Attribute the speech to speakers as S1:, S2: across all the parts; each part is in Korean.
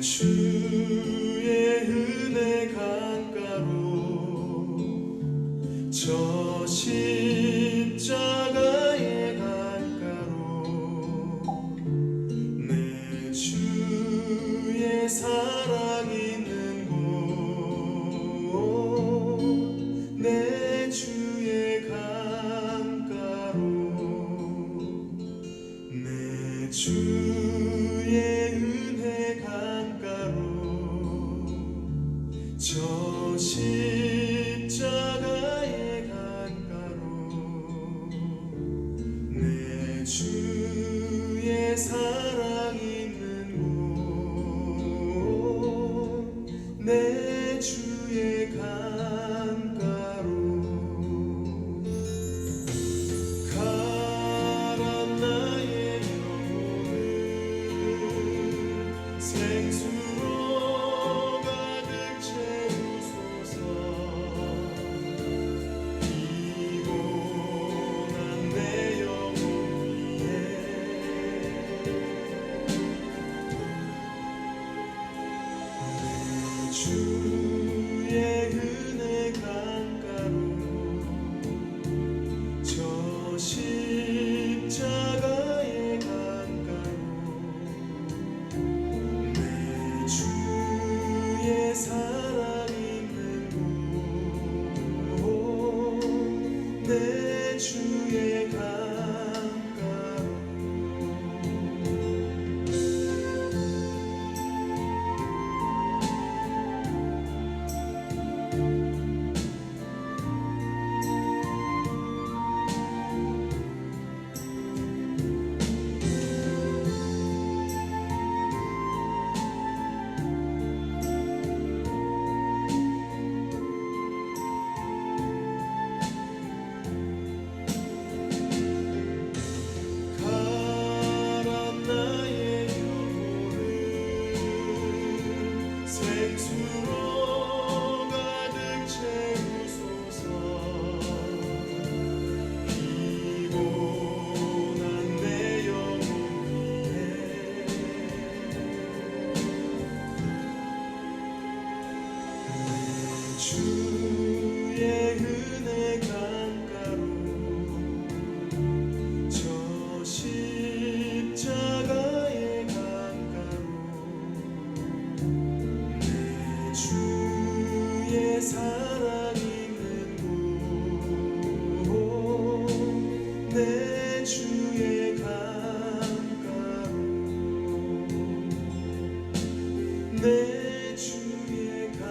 S1: 주의 은혜 강가로 저 십자가의 강가로 내 주의 사랑 있는 곳 내 주의 강가로 내 주의 은혜 강가로 저 십자가의 강가로 내 주의 사랑 있는 곳 내 주의 강가로 가란 나의 영혼을 생수로 주의 은혜 강가로 저 십자가의 강가로 내 주의 사랑 있는 곳 내 주의 강가로 가란 나의 영혼을 생수로 가득 채우소서 피곤한 내 영혼 위에 주의 은혜 강가로 저 십자가의 강가로 내 주의 사랑 있는 곳 내 주의 강가로 내 주의 강가로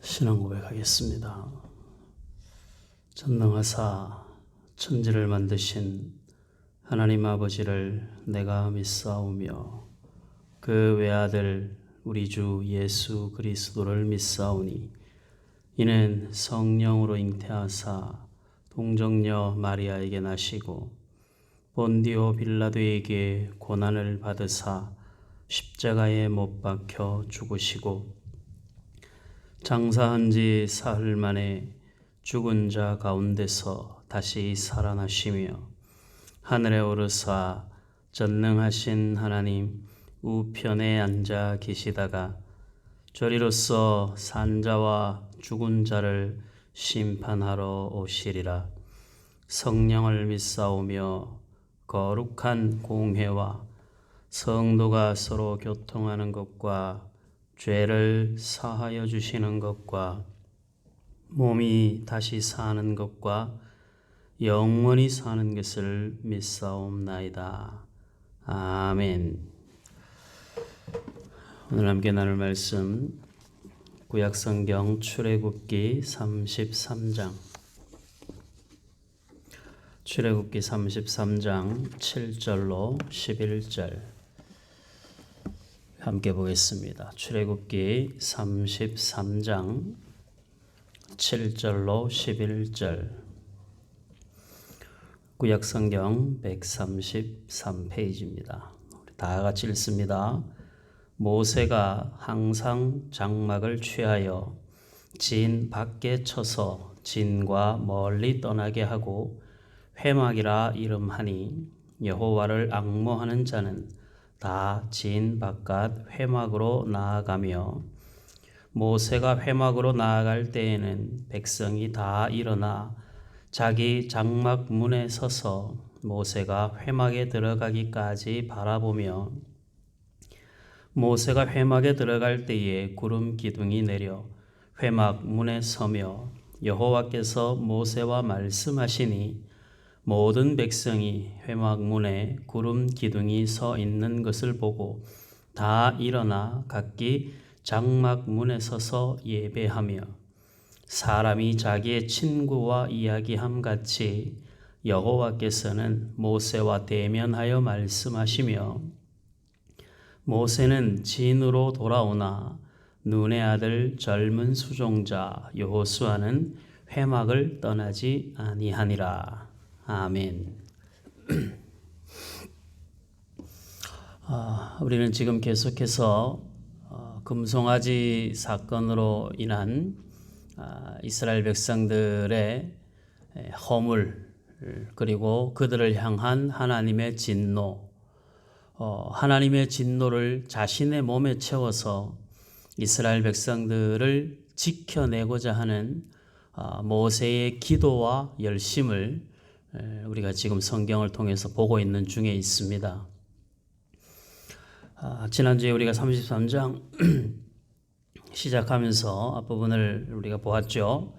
S2: 신앙 고백하겠습니다. 전능하사 천지를 만드신 하나님 아버지를 내가 믿사오며 그 외아들 우리 주 예수 그리스도를 믿사오니 이는 성령으로 잉태하사 동정녀 마리아에게 나시고 본디오 빌라도에게 고난을 받으사 십자가에 못 박혀 죽으시고 장사한 지 사흘 만에 죽은 자 가운데서 다시 살아나시며 하늘에 오르사 전능하신 하나님 우편에 앉아 계시다가 저리로서 산 자와 죽은 자를 심판하러 오시리라. 성령을 믿사오며 거룩한 공회와 성도가 서로 교통하는 것과 죄를 사하여 주시는 것과 몸이 다시 사는 것과 영원히 사는 것을 믿사옵나이다. 아멘. 오늘 함께 나눌 말씀 구약성경 출애굽기 33장 출애굽기 33장 7절로 11절 함께 보겠습니다. 출애굽기 33장 7절로 11절 구약성경 133페이지입니다. 우리 다 같이 읽습니다. 모세가 항상 장막을 취하여 진 밖에 쳐서 진과 멀리 떠나게 하고 회막이라 이름하니 여호와를 앙모하는 자는 다 진 바깥 회막으로 나아가며 모세가 회막으로 나아갈 때에는 백성이 다 일어나 자기 장막 문에 서서 모세가 회막에 들어가기까지 바라보며 모세가 회막에 들어갈 때에 구름 기둥이 내려 회막 문에 서며 여호와께서 모세와 말씀하시니 모든 백성이 회막 문에 구름 기둥이 서 있는 것을 보고 다 일어나 각기 장막 문에 서서 예배하며 사람이 자기의 친구와 이야기함 같이 여호와께서는 모세와 대면하여 말씀하시며 모세는 진으로 돌아오나 눈의 아들 젊은 수종자 여호수아는 회막을 떠나지 아니하니라. 아멘. 우리는 지금 계속해서 금송아지 사건으로 인한 이스라엘 백성들의 허물 그리고 그들을 향한 하나님의 진노, 하나님의 진노를 자신의 몸에 채워서 이스라엘 백성들을 지켜내고자 하는 모세의 기도와 열심을 우리가 지금 성경을 통해서 보고 있는 중에 있습니다. 지난주에 우리가 33장 시작하면서 앞부분을 우리가 보았죠.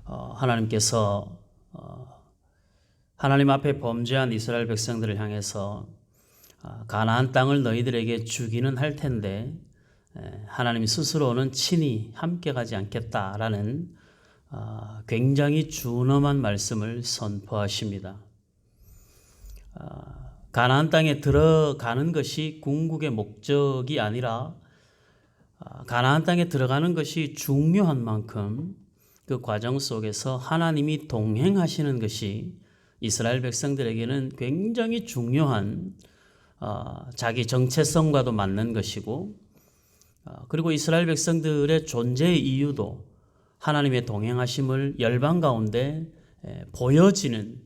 S2: 하나님께서 하나님 앞에 범죄한 이스라엘 백성들을 향해서 가나안 땅을 너희들에게 주기는 할 텐데 하나님 스스로는 친히 함께 가지 않겠다라는 굉장히 준엄한 말씀을 선포하십니다. 가나안 땅에 들어가는 것이 궁극의 목적이 아니라 가나안 땅에 들어가는 것이 중요한 만큼 그 과정 속에서 하나님이 동행하시는 것이 이스라엘 백성들에게는 굉장히 중요한 자기 정체성과도 맞는 것이고 그리고 이스라엘 백성들의 존재의 이유도 하나님의 동행하심을 열방 가운데 보여지는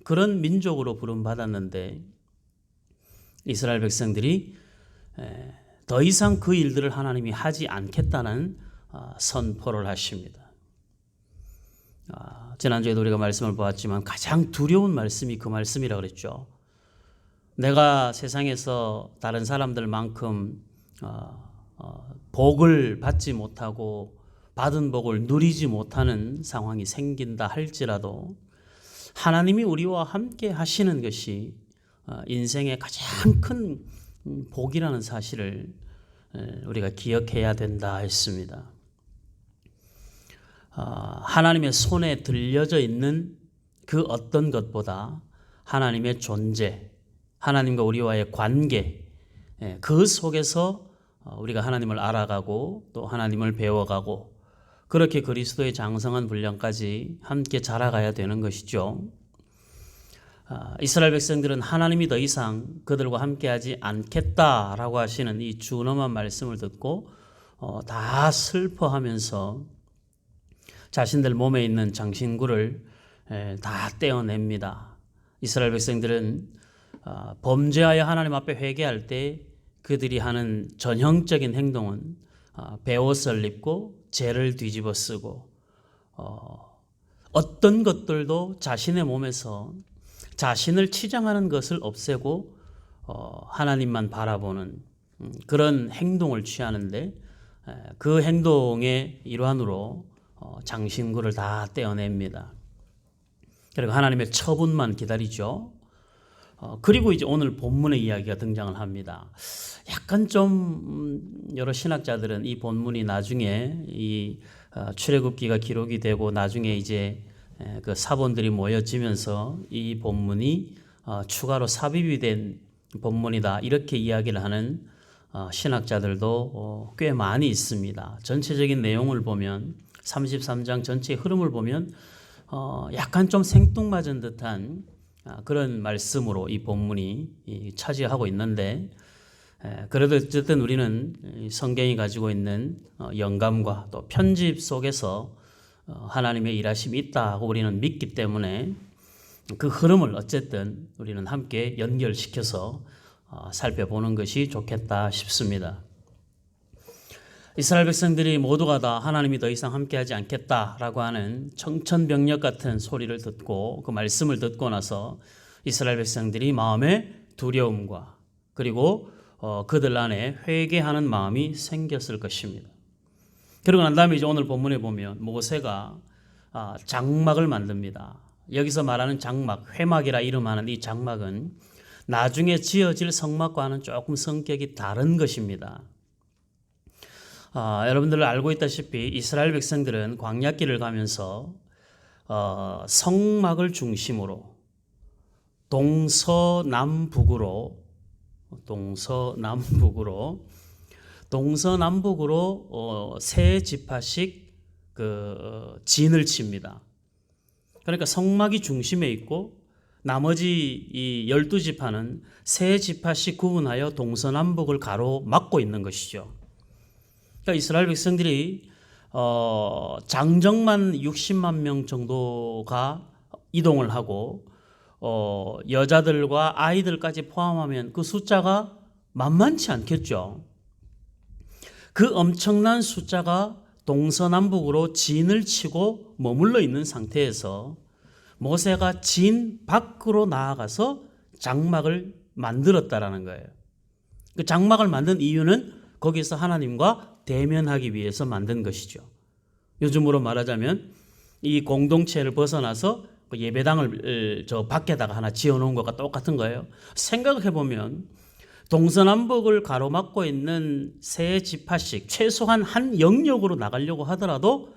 S2: 그런 민족으로 부름받았는데 이스라엘 백성들이 더 이상 그 일들을 하나님이 하지 않겠다는 선포를 하십니다. 지난주에도 우리가 말씀을 보았지만 가장 두려운 말씀이 그 말씀이라고 그랬죠. 내가 세상에서 다른 사람들만큼 복을 받지 못하고 받은 복을 누리지 못하는 상황이 생긴다 할지라도 하나님이 우리와 함께 하시는 것이 인생의 가장 큰 복이라는 사실을 우리가 기억해야 된다 했습니다. 하나님의 손에 들려져 있는 그 어떤 것보다 하나님의 존재, 하나님과 우리와의 관계, 그 속에서 우리가 하나님을 알아가고 또 하나님을 배워가고 그렇게 그리스도의 장성한 분량까지 함께 자라가야 되는 것이죠. 이스라엘 백성들은 하나님이 더 이상 그들과 함께하지 않겠다라고 하시는 이 준엄한 말씀을 듣고 다 슬퍼하면서 자신들 몸에 있는 장신구를 다 떼어냅니다. 이스라엘 백성들은 범죄하여 하나님 앞에 회개할 때 그들이 하는 전형적인 행동은 베옷을 입고 재를 뒤집어 쓰고 어떤 것들도 자신의 몸에서 자신을 치장하는 것을 없애고 하나님만 바라보는 그런 행동을 취하는데 그 행동의 일환으로 장신구를 다 떼어냅니다. 그리고 하나님의 처분만 기다리죠. 그리고 이제 오늘 본문의 이야기가 등장을 합니다. 약간 좀 여러 신학자들은 이 본문이 나중에 이 출애굽기가 기록이 되고 나중에 이제 그 사본들이 모여지면서 이 본문이 추가로 삽입이 된 본문이다 이렇게 이야기를 하는 신학자들도 꽤 많이 있습니다. 전체적인 내용을 보면 33장 전체의 흐름을 보면 약간 좀 생뚱맞은 듯한 그런 말씀으로 이 본문이 차지하고 있는데 그래도 어쨌든 우리는 성경이 가지고 있는 영감과 또 편집 속에서 하나님의 일하심이 있다고 우리는 믿기 때문에 그 흐름을 어쨌든 우리는 함께 연결시켜서 살펴보는 것이 좋겠다 싶습니다. 이스라엘 백성들이 모두가 다 하나님이 더 이상 함께하지 않겠다라고 하는 청천벽력 같은 소리를 듣고 그 말씀을 듣고 나서 이스라엘 백성들이 마음에 두려움과 그리고 그들 안에 회개하는 마음이 생겼을 것입니다. 그러고 난 다음에 이제 오늘 본문에 보면 모세가 장막을 만듭니다. 여기서 말하는 장막, 회막이라 이름하는 이 장막은 나중에 지어질 성막과는 조금 성격이 다른 것입니다. 여러분들 알고 있다시피 이스라엘 백성들은 광야길을 가면서 성막을 중심으로 동서남북으로 세 지파씩 진을 칩니다. 그러니까 성막이 중심에 있고 나머지 이 12지파는 세 지파씩 구분하여 동서남북을 가로막고 있는 것이죠. 그러니까 이스라엘 백성들이 장정만 60만 명 정도가 이동을 하고 여자들과 아이들까지 포함하면 그 숫자가 만만치 않겠죠. 그 엄청난 숫자가 동서남북으로 진을 치고 머물러 있는 상태에서 모세가 진 밖으로 나아가서 장막을 만들었다라는 거예요. 그 장막을 만든 이유는 거기서 하나님과 대면하기 위해서 만든 것이죠. 요즘으로 말하자면 이 공동체를 벗어나서 예배당을 저 밖에다가 하나 지어놓은 것과 똑같은 거예요. 생각해 보면 동서남북을 가로막고 있는 세 지파씩 최소한 한 영역으로 나가려고 하더라도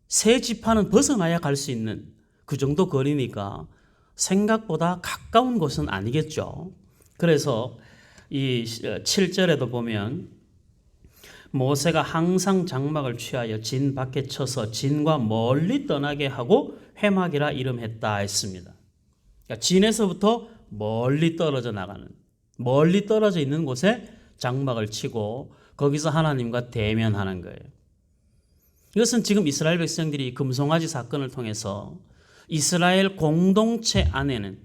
S2: 세 지파는 벗어나야 갈 수 있는 그 정도 거리니까 생각보다 가까운 곳은 아니겠죠. 그래서 이 7절에도 보면 모세가 항상 장막을 취하여 진 밖에 쳐서 진과 멀리 떠나게 하고 회막이라 이름했다 했습니다. 그러니까 진에서부터 멀리 떨어져 나가는, 멀리 떨어져 있는 곳에 장막을 치고 거기서 하나님과 대면하는 거예요. 이것은 지금 이스라엘 백성들이 금송아지 사건을 통해서 이스라엘 공동체 안에는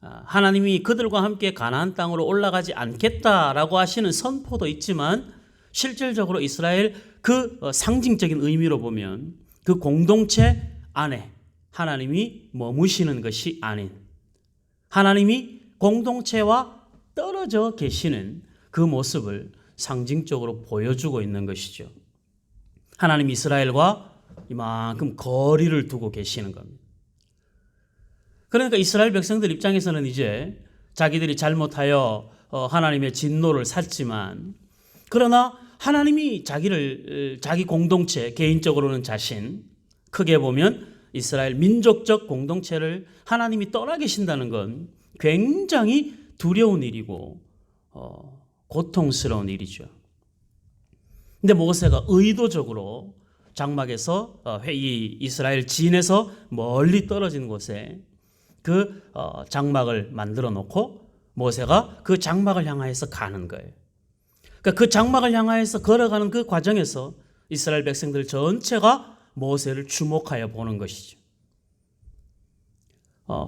S2: 하나님이 그들과 함께 가나안 땅으로 올라가지 않겠다라고 하시는 선포도 있지만 실질적으로 이스라엘 그 상징적인 의미로 보면 그 공동체 안에 하나님이 머무시는 것이 아닌 하나님이 공동체와 떨어져 계시는 그 모습을 상징적으로 보여주고 있는 것이죠. 하나님 이스라엘과 이만큼 거리를 두고 계시는 겁니다. 그러니까 이스라엘 백성들 입장에서는 이제 자기들이 잘못하여 하나님의 진노를 샀지만 그러나 하나님이 자기 공동체, 개인적으로는 자신, 크게 보면 이스라엘 민족적 공동체를 하나님이 떠나 계신다는 건 굉장히 두려운 일이고 고통스러운 일이죠. 근데 모세가 의도적으로 장막에서 이 이스라엘 진에서 멀리 떨어진 곳에 그 장막을 만들어 놓고 모세가 그 장막을 향하여서 가는 거예요. 그러니까 그 장막을 향하여서 걸어가는 그 과정에서 이스라엘 백성들 전체가 모세를 주목하여 보는 것이죠.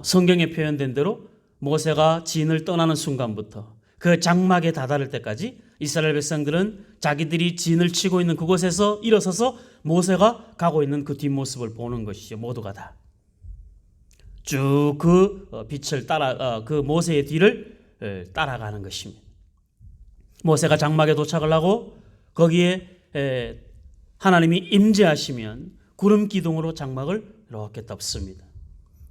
S2: 성경에 표현된 대로 모세가 진을 떠나는 순간부터 그 장막에 다다를 때까지 이스라엘 백성들은 자기들이 진을 치고 있는 그곳에서 일어서서 모세가 가고 있는 그 뒷모습을 보는 것이죠. 모두가 다. 쭉 그 빛을 따라 그 모세의 뒤를 따라가는 것입니다. 모세가 장막에 도착을 하고 거기에 하나님이 임재하시면 구름 기둥으로 장막을 이렇게 덮습니다.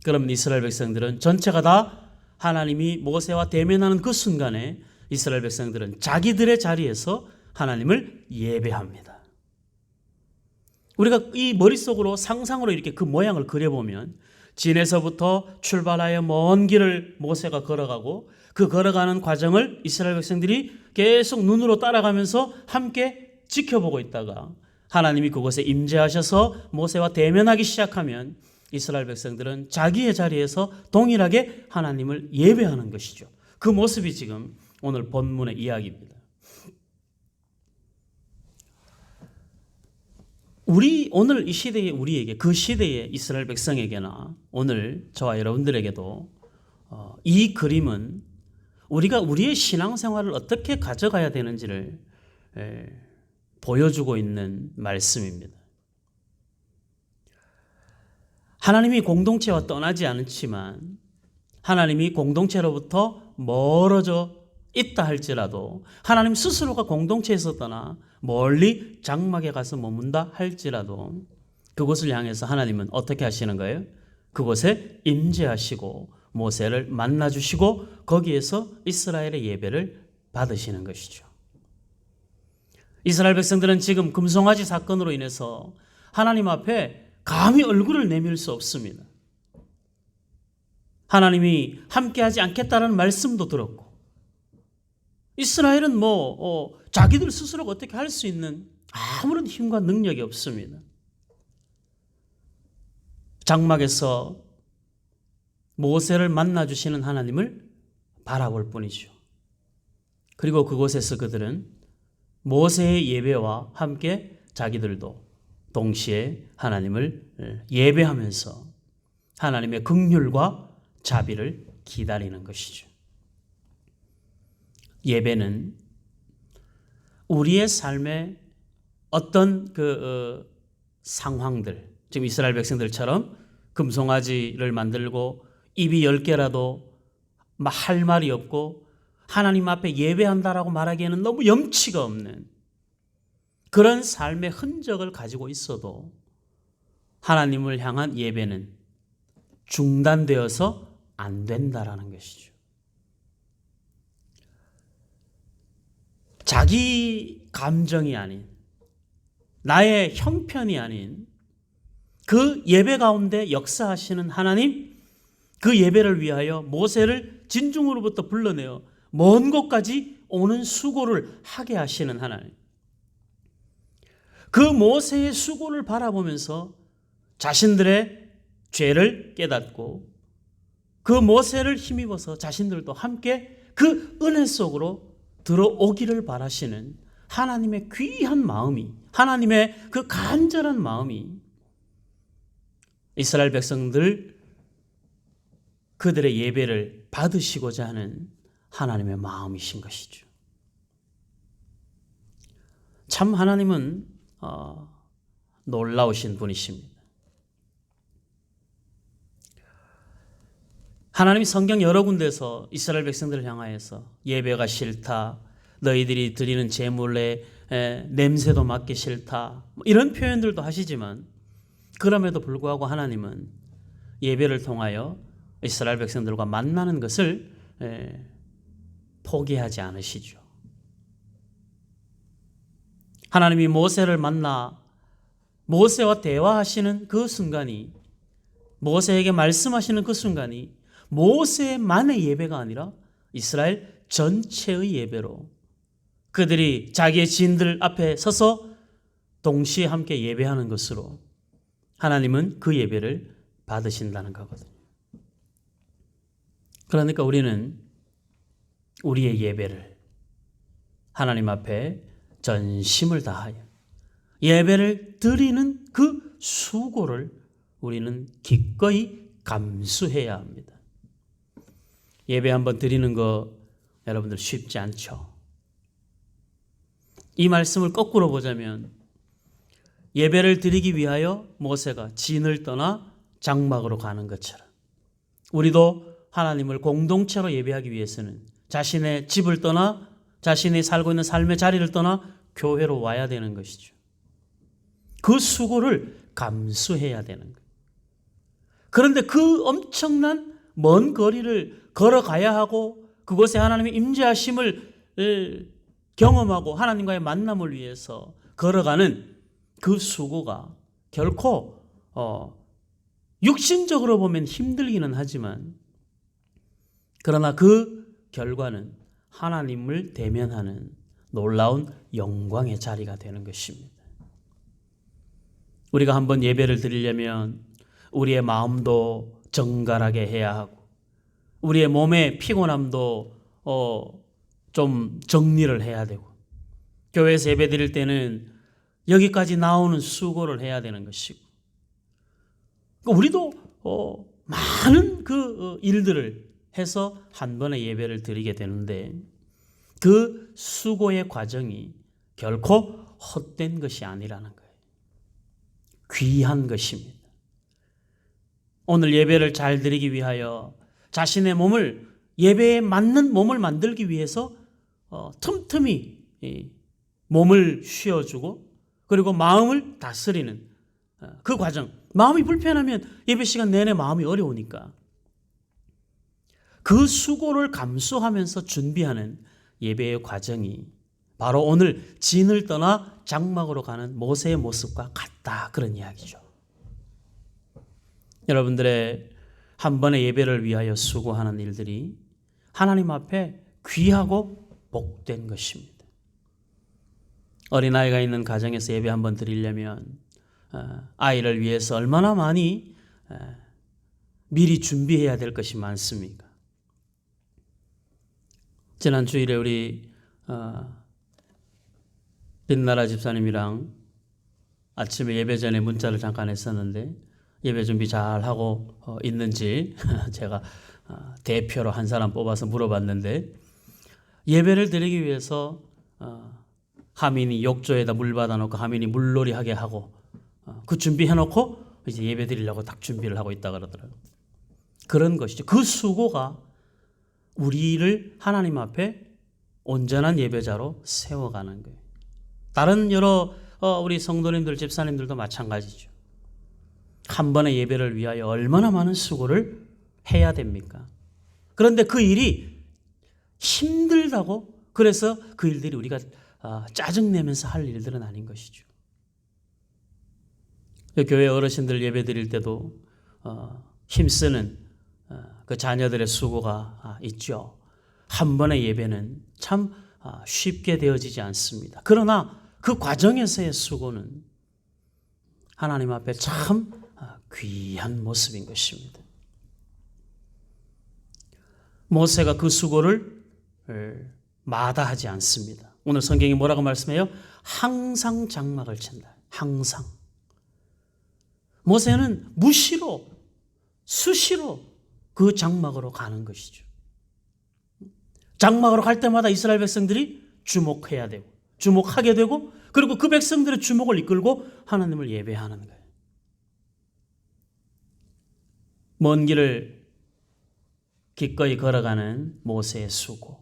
S2: 그러면 이스라엘 백성들은 전체가 다 하나님이 모세와 대면하는 그 순간에 이스라엘 백성들은 자기들의 자리에서 하나님을 예배합니다. 우리가 이 머릿속으로 상상으로 이렇게 그 모양을 그려보면 진에서부터 출발하여 먼 길을 모세가 걸어가고 그 걸어가는 과정을 이스라엘 백성들이 계속 눈으로 따라가면서 함께 지켜보고 있다가 하나님이 그곳에 임재하셔서 모세와 대면하기 시작하면 이스라엘 백성들은 자기의 자리에서 동일하게 하나님을 예배하는 것이죠. 그 모습이 지금 오늘 본문의 이야기입니다. 오늘 이 시대에 우리에게 그 시대의 이스라엘 백성에게나 오늘 저와 여러분들에게도 이 그림은 우리가 우리의 신앙생활을 어떻게 가져가야 되는지를 보여주고 있는 말씀입니다. 하나님이 공동체와 떠나지 않지만 하나님이 공동체로부터 멀어져 있다 할지라도 하나님 스스로가 공동체에서 떠나 멀리 장막에 가서 머문다 할지라도 그곳을 향해서 하나님은 어떻게 하시는 거예요? 그곳에 임재하시고 모세를 만나 주시고 거기에서 이스라엘의 예배를 받으시는 것이죠. 이스라엘 백성들은 지금 금송아지 사건으로 인해서 하나님 앞에 감히 얼굴을 내밀 수 없습니다. 하나님이 함께하지 않겠다는 말씀도 들었고, 이스라엘은 자기들 스스로가 어떻게 할 수 있는 아무런 힘과 능력이 없습니다. 장막에서 모세를 만나 주시는 하나님을 바라볼 뿐이죠. 그리고 그곳에서 그들은 모세의 예배와 함께 자기들도 동시에 하나님을 예배하면서 하나님의 긍휼과 자비를 기다리는 것이죠. 예배는 우리의 삶의 어떤 상황들, 지금 이스라엘 백성들처럼 금송아지를 만들고 입이 10개라도 할 말이 없고 하나님 앞에 예배한다라고 말하기에는 너무 염치가 없는 그런 삶의 흔적을 가지고 있어도 하나님을 향한 예배는 중단되어서 안 된다라는 것이죠. 자기 감정이 아닌, 나의 형편이 아닌 그 예배 가운데 역사하시는 하나님, 그 예배를 위하여 모세를 진중으로부터 불러내어 먼 곳까지 오는 수고를 하게 하시는 하나님. 그 모세의 수고를 바라보면서 자신들의 죄를 깨닫고 그 모세를 힘입어서 자신들도 함께 그 은혜 속으로 들어오기를 바라시는 하나님의 귀한 마음이, 하나님의 그 간절한 마음이 이스라엘 백성들 그들의 예배를 받으시고자 하는 하나님의 마음이신 것이죠. 참 하나님은 놀라우신 분이십니다. 하나님이 성경 여러 군데서 이스라엘 백성들을 향하여서 예배가 싫다, 너희들이 드리는 제물의 냄새도 맡기 싫다, 이런 표현들도 하시지만 그럼에도 불구하고 하나님은 예배를 통하여 이스라엘 백성들과 만나는 것을 포기하지 않으시죠. 하나님이 모세를 만나 모세와 대화하시는 그 순간이, 모세에게 말씀하시는 그 순간이 모세만의 예배가 아니라 이스라엘 전체의 예배로 그들이 자기의 지인들 앞에 서서 동시에 함께 예배하는 것으로 하나님은 그 예배를 받으신다는 거거든요. 그러니까 우리는 우리의 예배를 하나님 앞에 전심을 다하여 예배를 드리는 그 수고를 우리는 기꺼이 감수해야 합니다. 예배 한번 드리는 거 여러분들 쉽지 않죠. 이 말씀을 거꾸로 보자면 예배를 드리기 위하여 모세가 진을 떠나 장막으로 가는 것처럼 우리도 하나님을 공동체로 예배하기 위해서는 자신의 집을 떠나 자신이 살고 있는 삶의 자리를 떠나 교회로 와야 되는 것이죠. 그 수고를 감수해야 되는 거예요. 그런데 그 엄청난 먼 거리를 걸어가야 하고 그곳에 하나님의 임재하심을 경험하고 하나님과의 만남을 위해서 걸어가는 그 수고가 결코 육신적으로 보면 힘들기는 하지만 그러나 그 결과는 하나님을 대면하는 놀라운 영광의 자리가 되는 것입니다. 우리가 한번 예배를 드리려면 우리의 마음도 정갈하게 해야 하고 우리의 몸의 피곤함도 좀 정리를 해야 되고 교회에서 예배 드릴 때는 여기까지 나오는 수고를 해야 되는 것이고 우리도 많은 그 일들을 해서 한 번의 예배를 드리게 되는데 그 수고의 과정이 결코 헛된 것이 아니라는 거예요. 귀한 것입니다. 오늘 예배를 잘 드리기 위하여 자신의 몸을 예배에 맞는 몸을 만들기 위해서 틈틈이 몸을 쉬어주고 그리고 마음을 다스리는 그 과정. 마음이 불편하면 예배 시간 내내 마음이 어려우니까 그 수고를 감수하면서 준비하는 예배의 과정이 바로 오늘 진을 떠나 장막으로 가는 모세의 모습과 같다, 그런 이야기죠. 여러분들의 한 번의 예배를 위하여 수고하는 일들이 하나님 앞에 귀하고 복된 것입니다. 어린아이가 있는 가정에서 예배 한번 드리려면 아이를 위해서 얼마나 많이 미리 준비해야 될 것이 많습니까? 지난 주일에 우리 빛나라 집사님이랑 아침에 예배 전에 문자를 잠깐 했었는데 예배 준비 잘 하고 있는지 제가 대표로 한 사람 뽑아서 물어봤는데, 예배를 드리기 위해서 하민이 욕조에다 물 받아놓고 하민이 물놀이 하게 하고 그 준비해놓고 이제 예배 드리려고 딱 준비를 하고 있다 그러더라고요. 그런 것이죠. 그 수고가 우리를 하나님 앞에 온전한 예배자로 세워가는 거예요. 다른 여러 우리 성도님들, 집사님들도 마찬가지죠. 한 번의 예배를 위하여 얼마나 많은 수고를 해야 됩니까? 그런데 그 일이 힘들다고 그래서 그 일들이 우리가 짜증내면서 할 일들은 아닌 것이죠. 교회 어르신들 예배 드릴 때도 힘쓰는 그 자녀들의 수고가 있죠. 한 번의 예배는 참 쉽게 되어지지 않습니다. 그러나 그 과정에서의 수고는 하나님 앞에 참 귀한 모습인 것입니다. 모세가 그 수고를 마다하지 않습니다. 오늘 성경이 뭐라고 말씀해요? 항상 장막을 친다. 항상. 모세는 무시로, 수시로 그 장막으로 가는 것이죠. 장막으로 갈 때마다 이스라엘 백성들이 주목해야 되고, 주목하게 되고, 그리고 그 백성들의 주목을 이끌고 하나님을 예배하는 거예요. 먼 길을 기꺼이 걸어가는 모세의 수고.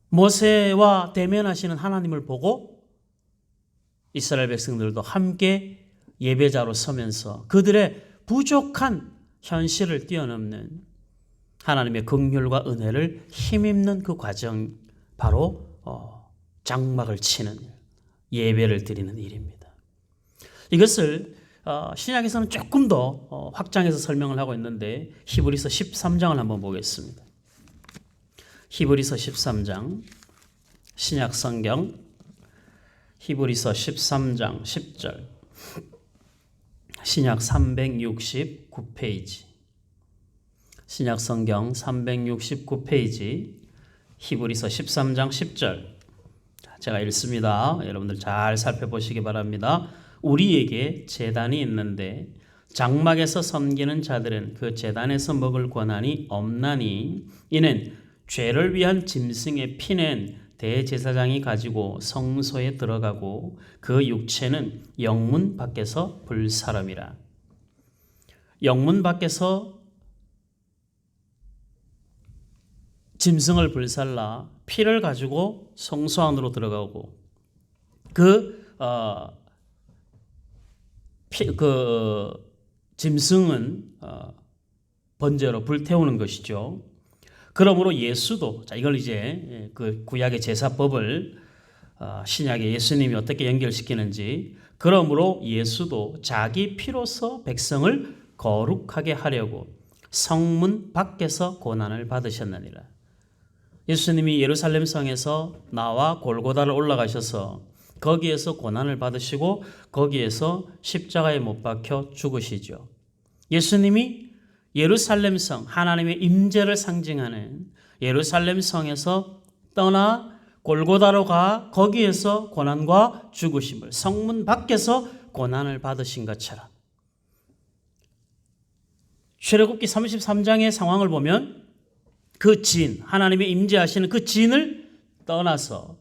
S2: 모세와 대면하시는 하나님을 보고 이스라엘 백성들도 함께 예배자로 서면서 그들의 부족한 현실을 뛰어넘는 하나님의 긍휼과 은혜를 힘입는 그 과정, 바로 장막을 치는 일, 예배를 드리는 일입니다. 이것을 신약에서는 조금 더 확장해서 설명을 하고 있는데 히브리서 13장을 한번 보겠습니다. 히브리서 13장, 신약 성경 히브리서 13장 10절, 신약 369페이지, 신약 성경 369페이지, 히브리서 13장 10절. 제가 읽습니다. 여러분들 잘 살펴보시기 바랍니다. 우리에게 제단이 있는데 장막에서 섬기는 자들은 그 제단에서 먹을 권한이 없나니, 이는 죄를 위한 짐승의 피는 대제사장이 가지고 성소에 들어가고 그 육체는 영문 밖에서 불사름이라. 영문 밖에서 짐승을 불살라 피를 가지고 성소 안으로 들어가고 그 짐승은 번제로 불태우는 것이죠. 그러므로 예수도, 자, 이걸 이제 그 구약의 제사법을 신약의 예수님이 어떻게 연결시키는지, 그러므로 예수도 자기 피로서 백성을 거룩하게 하려고 성문 밖에서 고난을 받으셨느니라. 예수님이 예루살렘 성에서 나와 골고다를 올라가셔서 거기에서 고난을 받으시고 거기에서 십자가에 못 박혀 죽으시죠. 예수님이 예루살렘 성, 하나님의 임재를 상징하는 예루살렘 성에서 떠나 골고다로 가 거기에서 고난과 죽으심을, 성문 밖에서 고난을 받으신 것처럼, 출애굽기 33장의 상황을 보면 그 진, 하나님의 임재하시는 그 진을 떠나서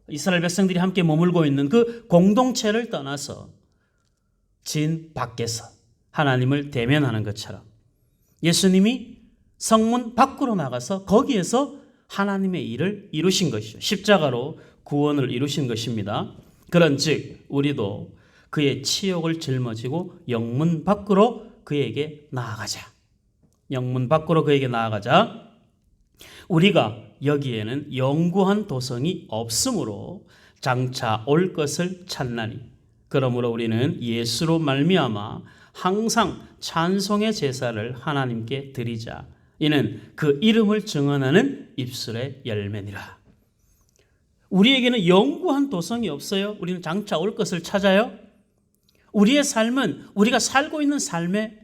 S2: 이스라엘 백성들이 함께 머물고 있는 그 공동체를 떠나서 진 밖에서 하나님을 대면하는 것처럼 예수님이 성문 밖으로 나가서 거기에서 하나님의 일을 이루신 것이죠. 십자가로 구원을 이루신 것입니다. 그런즉 우리도 그의 치욕을 짊어지고 영문 밖으로 그에게 나아가자. 영문 밖으로 그에게 나아가자. 우리가 여기에는 영구한 도성이 없으므로 장차 올 것을 찾나니 그러므로 우리는 예수로 말미암아 항상 찬송의 제사를 하나님께 드리자. 이는 그 이름을 증언하는 입술의 열매니라. 우리에게는 영구한 도성이 없어요. 우리는 장차 올 것을 찾아요. 우리의 삶은 우리가 살고 있는 삶의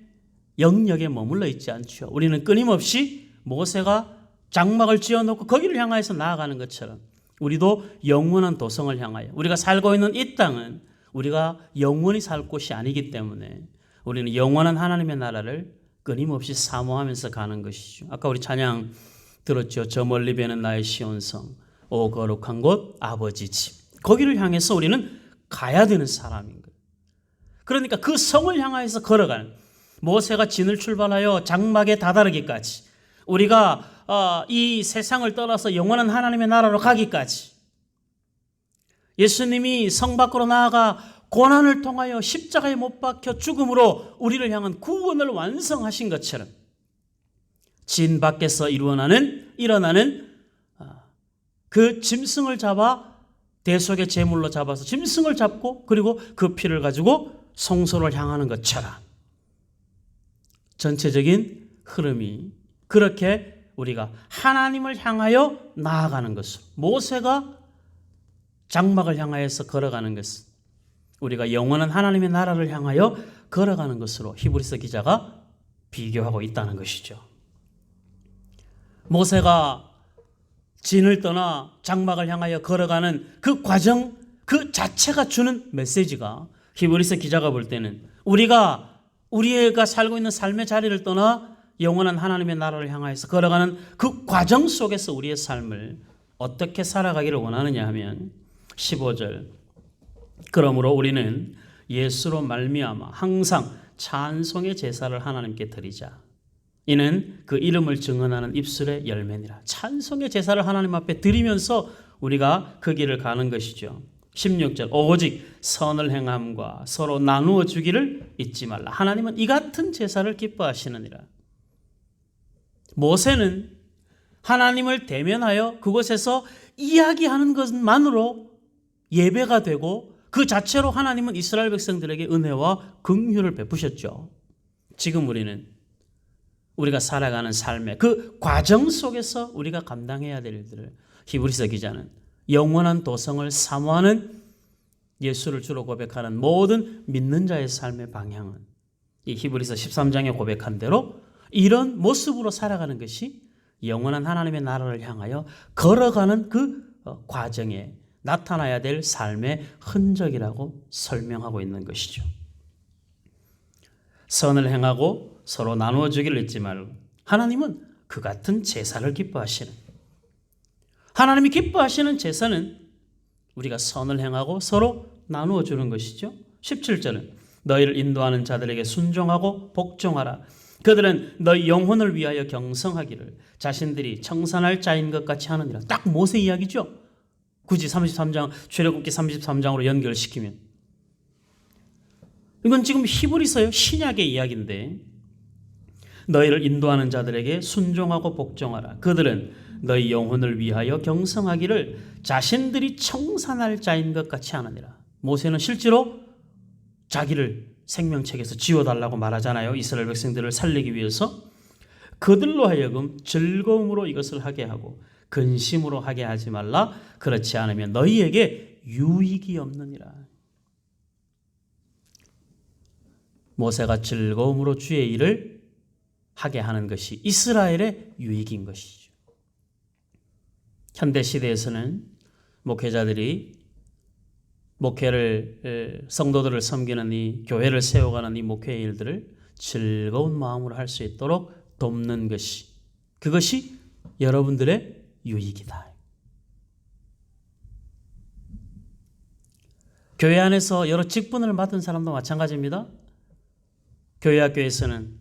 S2: 영역에 머물러 있지 않죠. 우리는 끊임없이 모세가 장막을 지어놓고 거기를 향하여서 나아가는 것처럼 우리도 영원한 도성을 향하여 우리가 살고 있는 이 땅은 우리가 영원히 살 곳이 아니기 때문에 우리는 영원한 하나님의 나라를 끊임없이 사모하면서 가는 것이죠. 아까 우리 찬양 들었죠. 저 멀리 배는 나의 시온성, 오 거룩한 곳 아버지 집. 거기를 향해서 우리는 가야 되는 사람인 거예요. 그러니까 그 성을 향하여서 걸어가는 모세가 진을 출발하여 장막에 다다르기까지 우리가 이 세상을 떠나서 영원한 하나님의 나라로 가기까지 예수님이 성 밖으로 나아가 고난을 통하여 십자가에 못 박혀 죽음으로 우리를 향한 구원을 완성하신 것처럼 진 밖에서 일어나는 그 짐승을 잡아 대속의 제물로 잡아서 짐승을 잡고 그리고 그 피를 가지고 성소를 향하는 것처럼 전체적인 흐름이 그렇게 우리가 하나님을 향하여 나아가는 것으로 모세가 장막을 향하여서 걸어가는 것은 우리가 영원한 하나님의 나라를 향하여 걸어가는 것으로 히브리서 기자가 비교하고 있다는 것이죠. 모세가 진을 떠나 장막을 향하여 걸어가는 그 과정 그 자체가 주는 메시지가 히브리서 기자가 볼 때는 우리가 살고 있는 삶의 자리를 떠나 영원한 하나님의 나라를 향하여서 걸어가는 그 과정 속에서 우리의 삶을 어떻게 살아가기를 원하느냐 하면 15절 그러므로 우리는 예수로 말미암아 항상 찬송의 제사를 하나님께 드리자. 이는 그 이름을 증언하는 입술의 열매니라. 찬송의 제사를 하나님 앞에 드리면서 우리가 그 길을 가는 것이죠. 16절 오직 선을 행함과 서로 나누어 주기를 잊지 말라. 하나님은 이 같은 제사를 기뻐하시느니라. 모세는 하나님을 대면하여 그곳에서 이야기하는 것만으로 예배가 되고 그 자체로 하나님은 이스라엘 백성들에게 은혜와 긍휼을 베푸셨죠. 지금 우리가 살아가는 삶의 그 과정 속에서 우리가 감당해야 될 일들을 히브리서 기자는 영원한 도성을 사모하는 예수를 주로 고백하는 모든 믿는 자의 삶의 방향은 이 히브리서 13장에 고백한 대로 이런 모습으로 살아가는 것이 영원한 하나님의 나라를 향하여 걸어가는 그 과정에 나타나야 될 삶의 흔적이라고 설명하고 있는 것이죠. 선을 행하고 서로 나누어 주기를 잊지 말고 하나님은 그 같은 제사를 기뻐하시는 하나님이 기뻐하시는 제사는 우리가 선을 행하고 서로 나누어 주는 것이죠. 17절은 너희를 인도하는 자들에게 순종하고 복종하라. 그들은 너희 영혼을 위하여 경성하기를 자신들이 청산할 자인 것 같이 하느니라. 딱 모세 이야기죠. 굳이 33장 출애굽기 33장으로 연결시키면 이건 지금 히브리서의 신약의 이야기인데 너희를 인도하는 자들에게 순종하고 복종하라. 그들은 너희 영혼을 위하여 경성하기를 자신들이 청산할 자인 것 같이 하느니라. 모세는 실제로 자기를 생명책에서 지워달라고 말하잖아요. 이스라엘 백성들을 살리기 위해서 그들로 하여금 즐거움으로 이것을 하게 하고 근심으로 하게 하지 말라. 그렇지 않으면 너희에게 유익이 없느니라. 모세가 즐거움으로 주의 일을 하게 하는 것이 이스라엘의 유익인 것이죠. 현대 시대에서는 목회자들이 성도들을 섬기는 이 교회를 세워가는 이 목회의 일들을 즐거운 마음으로 할 수 있도록 돕는 것이 그것이 여러분들의 유익이다. 교회 안에서 여러 직분을 맡은 사람도 마찬가지입니다. 교회 학교에서는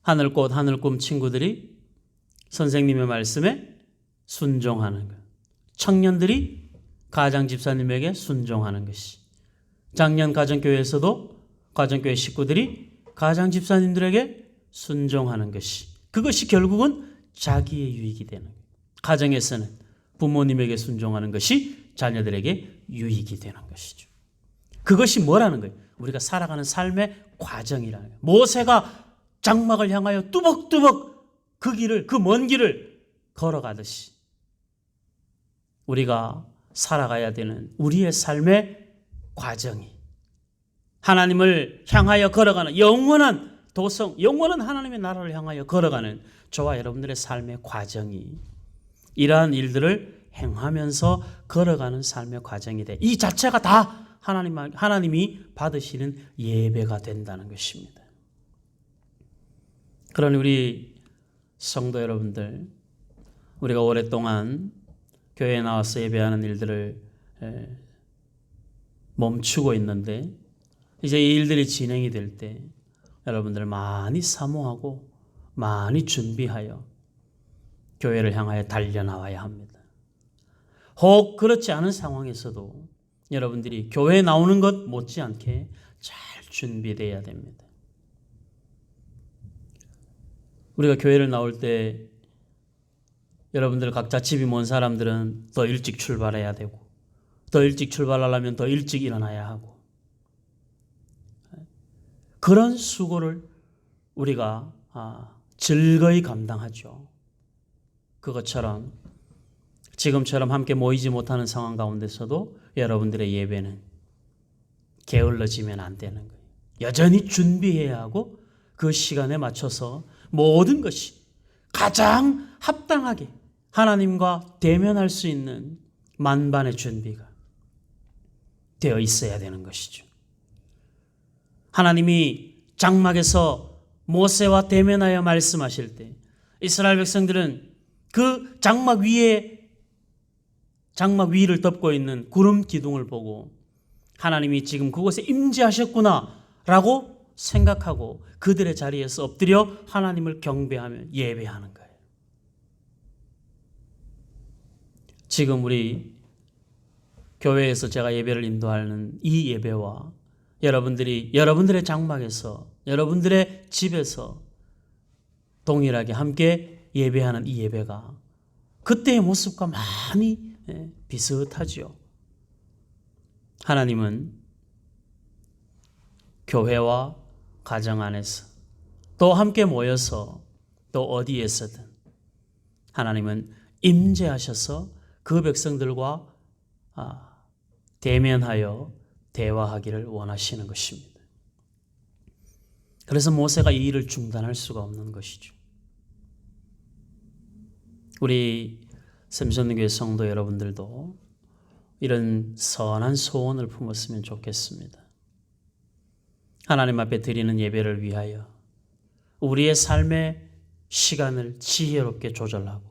S2: 하늘꽃 하늘꿈 친구들이 선생님의 말씀에 순종하는 것, 청년들이 가장 집사님에게 순종하는 것이, 작년 가정교회에서도 가정교회 식구들이 가장 집사님들에게 순종하는 것이, 그것이 결국은 자기의 유익이 되는 거예요. 가정에서는 부모님에게 순종하는 것이 자녀들에게 유익이 되는 것이죠. 그것이 뭐라는 거예요? 우리가 살아가는 삶의 과정이라는 거예요. 모세가 장막을 향하여 뚜벅뚜벅 그 길을, 그 먼 길을 걸어가듯이 우리가 살아가야 되는 우리의 삶의 과정이 하나님을 향하여 걸어가는 영원한 도성, 영원한 하나님의 나라를 향하여 걸어가는 저와 여러분들의 삶의 과정이 이러한 일들을 행하면서 걸어가는 삶의 과정이 돼. 이 자체가 다 하나님이 받으시는 예배가 된다는 것입니다. 그러니 우리 성도 여러분들, 우리가 오랫동안 교회에 나와서 예배하는 일들을 멈추고 있는데 이제 이 일들이 진행이 될 때 여러분들 많이 사모하고 많이 준비하여 교회를 향하여 달려나와야 합니다. 혹 그렇지 않은 상황에서도 여러분들이 교회에 나오는 것 못지않게 잘 준비되어야 됩니다. 우리가 교회를 나올 때 여러분들 각자 집이 먼 사람들은 더 일찍 출발해야 되고 더 일찍 출발하려면 더 일찍 일어나야 하고 그런 수고를 우리가 즐거이 감당하죠. 그것처럼 지금처럼 함께 모이지 못하는 상황 가운데서도 여러분들의 예배는 게을러지면 안 되는 거예요. 여전히 준비해야 하고 그 시간에 맞춰서 모든 것이 가장 합당하게 하나님과 대면할 수 있는 만반의 준비가 되어 있어야 되는 것이죠. 하나님이 장막에서 모세와 대면하여 말씀하실 때 이스라엘 백성들은 그 장막 위를 덮고 있는 구름 기둥을 보고 하나님이 지금 그곳에 임재하셨구나 라고 생각하고 그들의 자리에서 엎드려 하나님을 경배하며 예배하는 거예요. 지금 우리 교회에서 제가 예배를 인도하는 이 예배와 여러분들이 여러분들의 장막에서 여러분들의 집에서 동일하게 함께 예배하는 이 예배가 그때의 모습과 많이 비슷하죠. 하나님은 교회와 가정 안에서 또 함께 모여서 또 어디에서든 하나님은 임재하셔서 그 백성들과 대면하여 대화하기를 원하시는 것입니다. 그래서 모세가 이 일을 중단할 수가 없는 것이죠. 우리 샘선교회 성도 여러분들도 이런 선한 소원을 품었으면 좋겠습니다. 하나님 앞에 드리는 예배를 위하여 우리의 삶의 시간을 지혜롭게 조절하고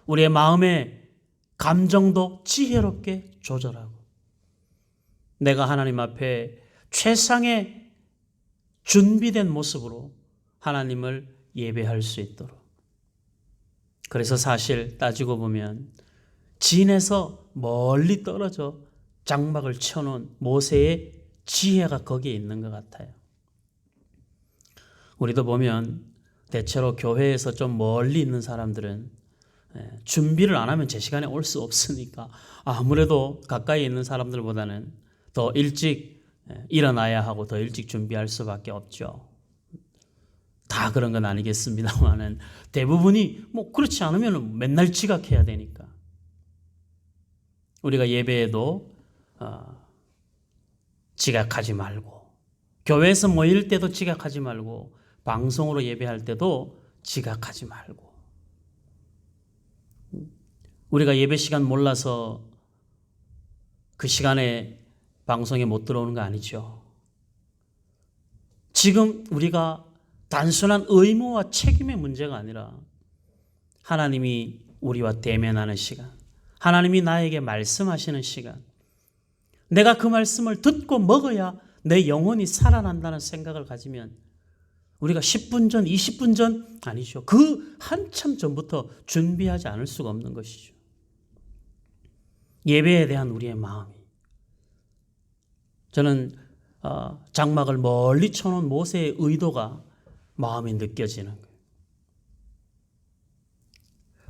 S2: 우리의 마음의 감정도 지혜롭게 조절하고 내가 하나님 앞에 최상의 준비된 모습으로 하나님을 예배할 수 있도록. 그래서 사실 따지고 보면 진에서 멀리 떨어져 장막을 쳐놓은 모세의 지혜가 거기에 있는 것 같아요. 우리도 보면 대체로 교회에서 좀 멀리 있는 사람들은 준비를 안 하면 제 시간에 올 수 없으니까 아무래도 가까이 있는 사람들보다는 더 일찍 일어나야 하고 더 일찍 준비할 수밖에 없죠. 다 그런 건 아니겠습니다만은 대부분이 그렇지 않으면 맨날 지각해야 되니까 우리가 예배에도 지각하지 말고 교회에서 모일 때도 지각하지 말고 방송으로 예배할 때도 지각하지 말고 우리가 예배 시간 몰라서 그 시간에 방송에 못 들어오는 거 아니죠. 지금 우리가 단순한 의무와 책임의 문제가 아니라 하나님이 우리와 대면하는 시간, 하나님이 나에게 말씀하시는 시간, 내가 그 말씀을 듣고 먹어야 내 영혼이 살아난다는 생각을 가지면 우리가 10분 전, 20분 전 아니죠. 그 한참 전부터 준비하지 않을 수가 없는 것이죠. 예배에 대한 우리의 마음이. 저는 장막을 멀리 쳐놓은 모세의 의도가 마음이 느껴지는 거예요.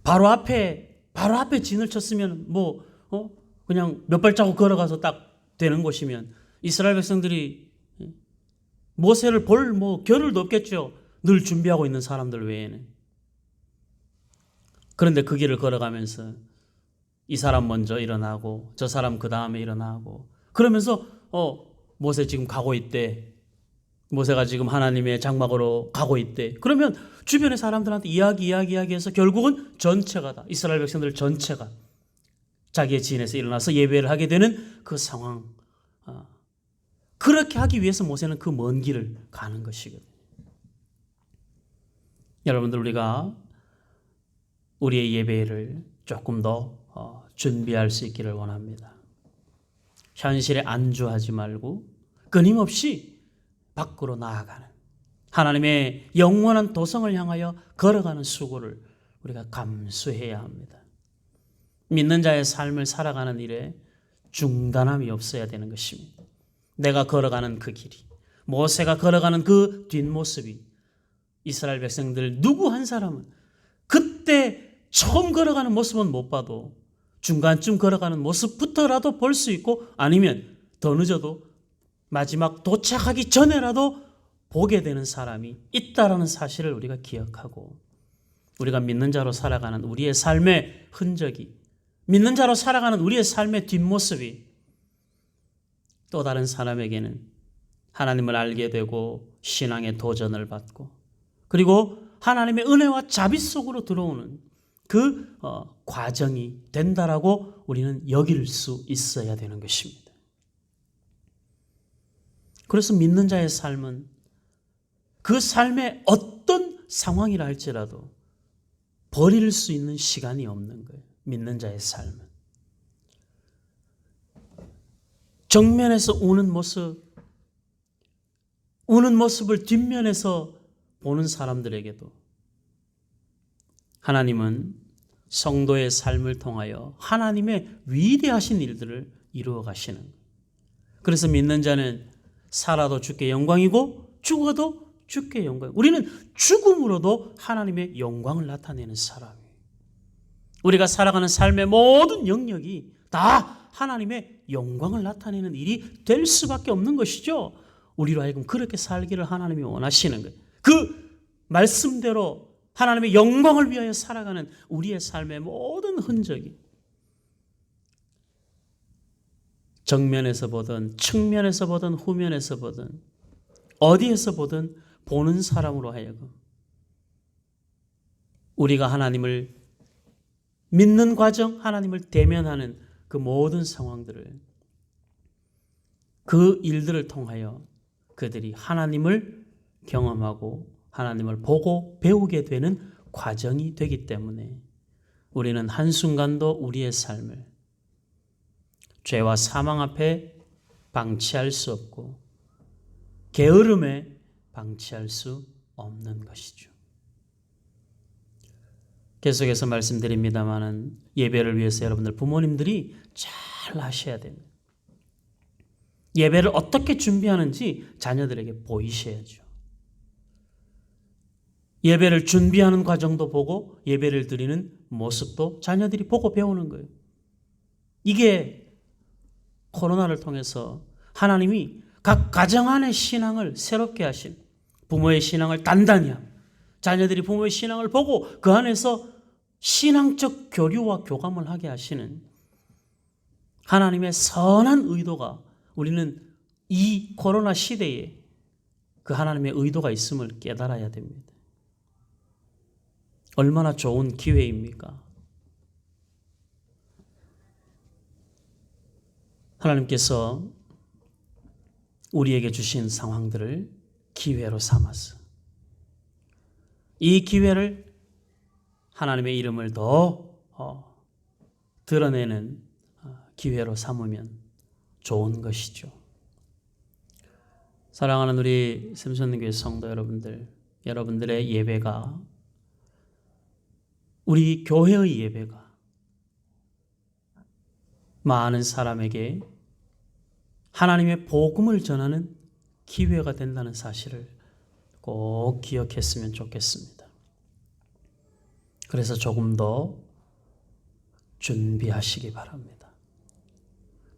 S2: 바로 앞에 진을 쳤으면 그냥 몇 발자국 걸어가서 딱 되는 곳이면 이스라엘 백성들이 모세를 볼 겨를도 없겠죠. 늘 준비하고 있는 사람들 외에는. 그런데 그 길을 걸어가면서 이 사람 먼저 일어나고 저 사람 그 다음에 일어나고 그러면서 모세 지금 가고 있대. 모세가 지금 하나님의 장막으로 가고 있대. 그러면 주변의 사람들한테 이야기해서 결국은 전체가 다 이스라엘 백성들 전체가 자기의 진에서 일어나서 예배를 하게 되는 그 상황. 그렇게 하기 위해서 모세는 그 먼 길을 가는 것이거든요. 여러분들 우리가 우리의 예배를 조금 더 준비할 수 있기를 원합니다. 현실에 안주하지 말고 끊임없이 밖으로 나아가는 하나님의 영원한 도성을 향하여 걸어가는 수고를 우리가 감수해야 합니다. 믿는 자의 삶을 살아가는 일에 중단함이 없어야 되는 것입니다. 내가 걸어가는 그 길이, 모세가 걸어가는 그 뒷모습이 이스라엘 백성들 누구 한 사람은 그때 처음 걸어가는 모습은 못 봐도 중간쯤 걸어가는 모습부터라도 볼 수 있고 아니면 더 늦어도 마지막 도착하기 전에라도 보게 되는 사람이 있다라는 사실을 우리가 기억하고 우리가 믿는 자로 살아가는 우리의 삶의 흔적이 믿는 자로 살아가는 우리의 삶의 뒷모습이 또 다른 사람에게는 하나님을 알게 되고 신앙의 도전을 받고 그리고 하나님의 은혜와 자비 속으로 들어오는 그 과정이 된다라고 우리는 여길 수 있어야 되는 것입니다. 그래서 믿는 자의 삶은 그 삶의 어떤 상황이라 할지라도 버릴 수 있는 시간이 없는 거예요. 믿는 자의 삶은. 정면에서 우는 모습을 뒷면에서 보는 사람들에게도 하나님은 성도의 삶을 통하여 하나님의 위대하신 일들을 이루어 가시는 거예요. 그래서 믿는 자는 살아도 주께 영광이고 죽어도 주께 영광. 우리는 죽음으로도 하나님의 영광을 나타내는 사람이에요. 우리가 살아가는 삶의 모든 영역이 다 하나님의 영광을 나타내는 일이 될 수밖에 없는 것이죠. 우리로 하여금 그렇게 살기를 하나님이 원하시는 거예요. 그 말씀대로 하나님의 영광을 위하여 살아가는 우리의 삶의 모든 흔적이 정면에서 보든 측면에서 보든 후면에서 보든 어디에서 보든 보는 사람으로 하여금 우리가 하나님을 믿는 과정, 하나님을 대면하는 그 모든 상황들을 그 일들을 통하여 그들이 하나님을 경험하고 하나님을 보고 배우게 되는 과정이 되기 때문에 우리는 한순간도 우리의 삶을 죄와 사망 앞에 방치할 수 없고 게으름에 방치할 수 없는 것이죠. 계속해서 말씀드립니다마는 예배를 위해서 여러분들 부모님들이 잘 하셔야 됩니다. 예배를 어떻게 준비하는지 자녀들에게 보이셔야죠. 예배를 준비하는 과정도 보고 예배를 드리는 모습도 자녀들이 보고 배우는 거예요. 이게 코로나를 통해서 하나님이 각 가정 안의 신앙을 새롭게 하신 부모의 신앙을 단단히 하고 자녀들이 부모의 신앙을 보고 그 안에서 신앙적 교류와 교감을 하게 하시는 하나님의 선한 의도가 우리는 이 코로나 시대에 그 하나님의 의도가 있음을 깨달아야 됩니다. 얼마나 좋은 기회입니까? 하나님께서 우리에게 주신 상황들을 기회로 삼아서 이 기회를 하나님의 이름을 더 드러내는 기회로 삼으면 좋은 것이죠. 사랑하는 우리 샘선교회 성도 여러분들, 여러분들의 예배가 우리 교회의 예배가 많은 사람에게 하나님의 복음을 전하는 기회가 된다는 사실을 꼭 기억했으면 좋겠습니다. 그래서 조금 더 준비하시기 바랍니다.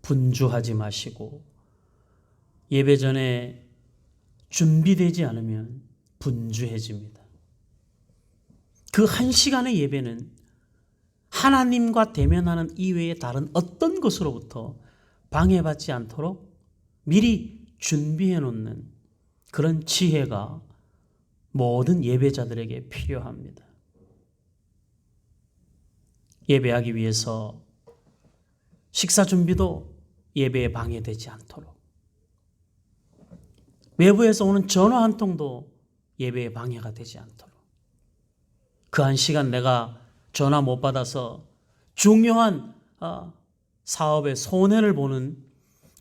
S2: 분주하지 마시고 예배 전에 준비되지 않으면 분주해집니다. 그 한 시간의 예배는 하나님과 대면하는 이외의 다른 어떤 것으로부터 방해받지 않도록 미리 준비해 놓는 그런 지혜가 모든 예배자들에게 필요합니다. 예배하기 위해서 식사 준비도 예배에 방해되지 않도록, 외부에서 오는 전화 한 통도 예배에 방해가 되지 않도록, 그 한 시간 내가 전화 못 받아서 중요한 사업에 손해를 보는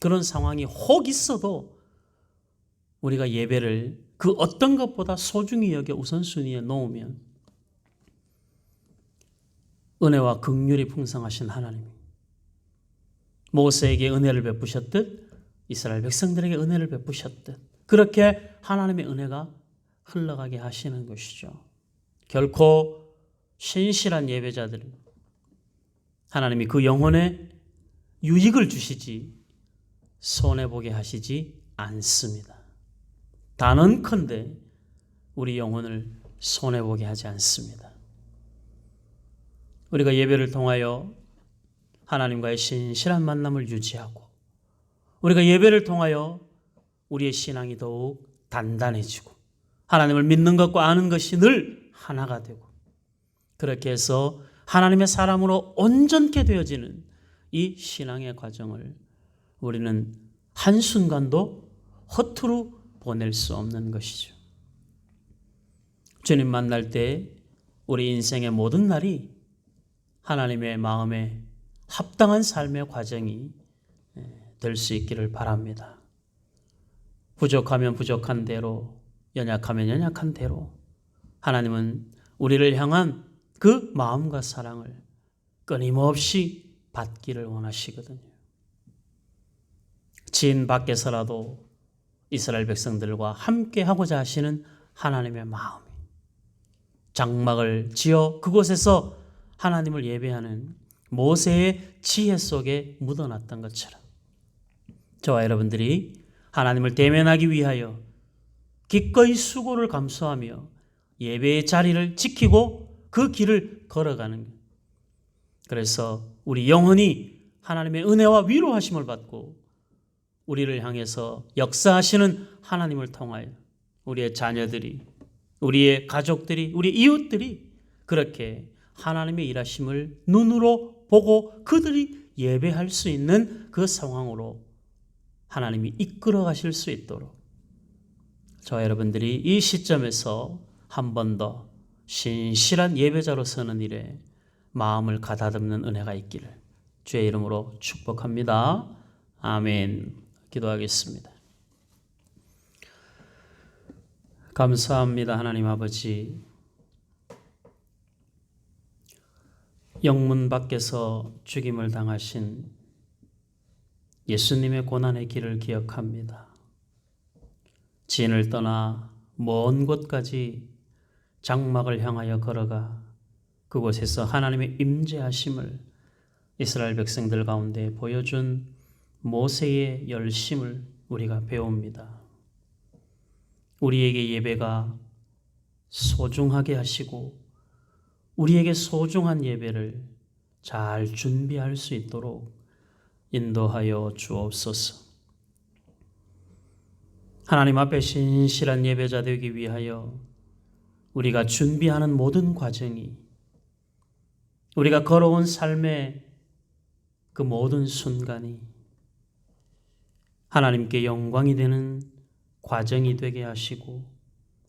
S2: 그런 상황이 혹 있어도 우리가 예배를 그 어떤 것보다 소중히 여겨 우선순위에 놓으면 은혜와 긍휼이 풍성하신 하나님, 모세에게 은혜를 베푸셨듯 이스라엘 백성들에게 은혜를 베푸셨듯 그렇게 하나님의 은혜가 흘러가게 하시는 것이죠. 결코 신실한 예배자들은 하나님이 그 영혼에 유익을 주시지 손해보게 하시지 않습니다. 단언컨대 우리 영혼을 손해보게 하지 않습니다. 우리가 예배를 통하여 하나님과의 신실한 만남을 유지하고 우리가 예배를 통하여 우리의 신앙이 더욱 단단해지고 하나님을 믿는 것과 아는 것이 늘 하나가 되고 그렇게 해서 하나님의 사람으로 온전케 되어지는 이 신앙의 과정을 우리는 한순간도 허투루 보낼 수 없는 것이죠. 주님 만날 때 우리 인생의 모든 날이 하나님의 마음에 합당한 삶의 과정이 될 수 있기를 바랍니다. 부족하면 부족한 대로, 연약하면 연약한 대로 하나님은 우리를 향한 그 마음과 사랑을 끊임없이 받기를 원하시거든요. 진 밖에서라도 이스라엘 백성들과 함께 하고자 하시는 하나님의 마음이 장막을 지어 그곳에서 하나님을 예배하는 모세의 지혜 속에 묻어놨던 것처럼 저와 여러분들이 하나님을 대면하기 위하여 기꺼이 수고를 감수하며 예배의 자리를 지키고 그 길을 걸어가는 것. 그래서 우리 영혼이 하나님의 은혜와 위로하심을 받고 우리를 향해서 역사하시는 하나님을 통하여 우리의 자녀들이, 우리의 가족들이, 우리 이웃들이 그렇게 하나님의 일하심을 눈으로 보고 그들이 예배할 수 있는 그 상황으로 하나님이 이끌어 가실 수 있도록 저와 여러분들이 이 시점에서 한 번 더 신실한 예배자로 서는 일에 마음을 가다듬는 은혜가 있기를 주의 이름으로 축복합니다. 아멘. 기도하겠습니다. 감사합니다. 하나님 아버지, 영문 밖에서 죽임을 당하신 예수님의 고난의 길을 기억합니다. 진을 떠나 먼 곳까지 장막을 향하여 걸어가 그곳에서 하나님의 임재하심을 이스라엘 백성들 가운데 보여준 모세의 열심을 우리가 배웁니다. 우리에게 예배가 소중하게 하시고 우리에게 소중한 예배를 잘 준비할 수 있도록 인도하여 주옵소서. 하나님 앞에 신실한 예배자 되기 위하여 우리가 준비하는 모든 과정이 우리가 걸어온 삶의 그 모든 순간이 하나님께 영광이 되는 과정이 되게 하시고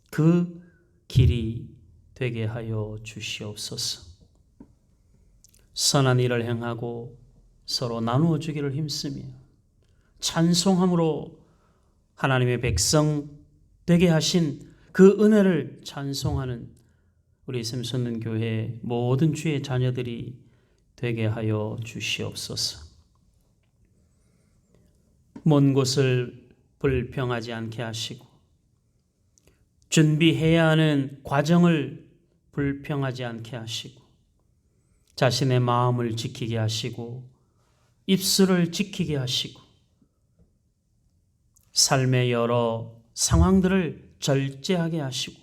S2: 그 길이 되게 하여 주시옵소서. 선한 일을 행하고 서로 나누어 주기를 힘쓰며 찬송함으로 하나님의 백성 되게 하신 그 은혜를 찬송하는 우리 샘솟는 교회 모든 주의 자녀들이 되게 하여 주시옵소서. 먼 곳을 불평하지 않게 하시고 준비해야 하는 과정을 불평하지 않게 하시고 자신의 마음을 지키게 하시고 입술을 지키게 하시고 삶의 여러 상황들을 절제하게 하시고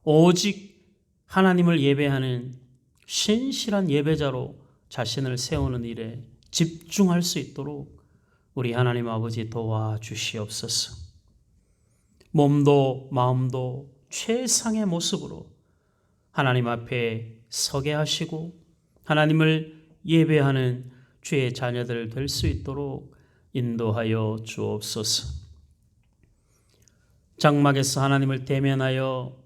S2: 오직 하나님을 예배하는 신실한 예배자로 자신을 세우는 일에 집중할 수 있도록 우리 하나님 아버지 도와주시옵소서. 몸도 마음도 최상의 모습으로 하나님 앞에 서게 하시고 하나님을 예배하는 주의 자녀들 될 수 있도록 인도하여 주옵소서. 장막에서 하나님을 대면하여